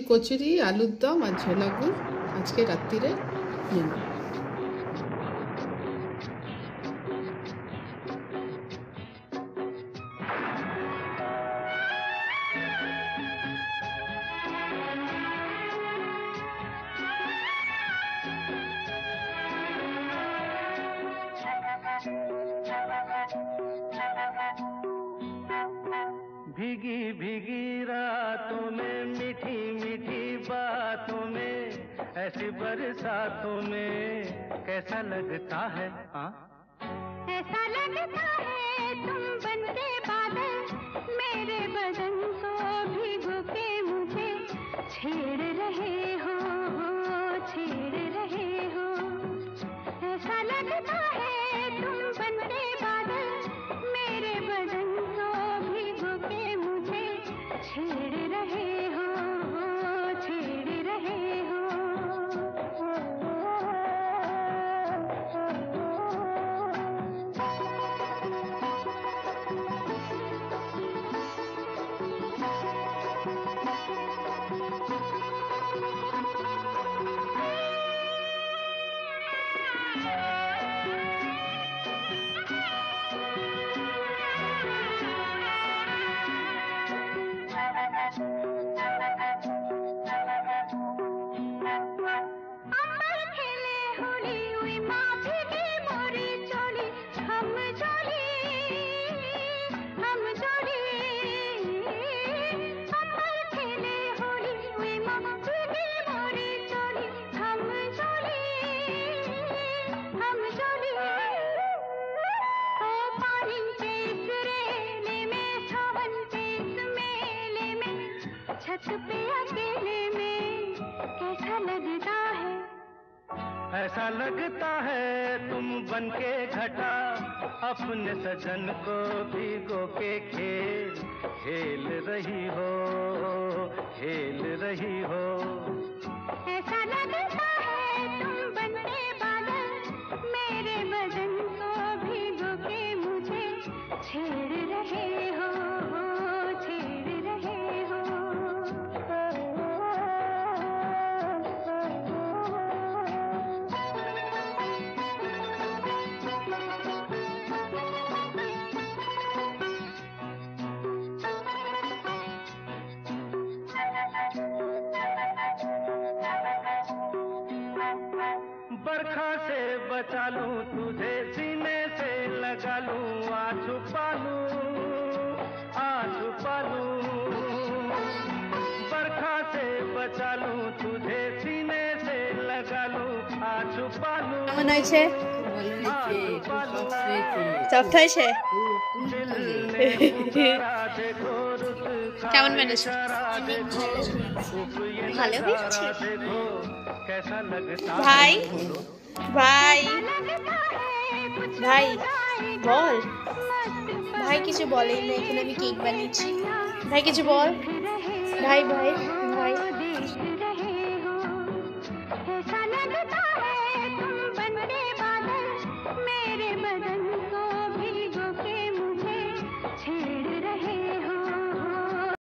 কচুরি আলুর দম আর ঝোলা গুড় আজকে রাত্রিরে মেনু। भीगी भीगी रातों में मीठी मीठी बातों में ऐसी बरसातों में कैसा लगता है ऐसा लगता है तुम बनके बादल मेरे बदन को भिगो के मुझे छेड़ रहे हो छेड़ रहे हो। ऐसा लगता है तुम बनके बादल मेरे बदन को भिगो के मुझे छेड़ रहे हो छेड़ रहे हो। छत पे अकेले में कैसा लगता है ऐसा लगता है तुम बनके घटा अपने सजन को भिगो के खेल रही हो खेल रही हो। ऐसा लगता है तुम बनके बादल मेरे बदन को भिगो के मुझे छेड़ रहे हो छेड़ रहे हो। बरखा से बचा लूं तुझे सीने से लगा लूं आ छुपा लूं बरखा से बचा लूं तुझे सीने से लगा लूं आ छुपा लूं। কেমন হয়েছে? সফট হয়েছে? কেমন মেনেছো? ভালো হয়েছে। ভাই ভাই ভাই বল, ভাই কিছু বলেই না, এখানে আমি কেক বানিয়েছি। ভাই কিছু বল, ভাই ভাই ভাই।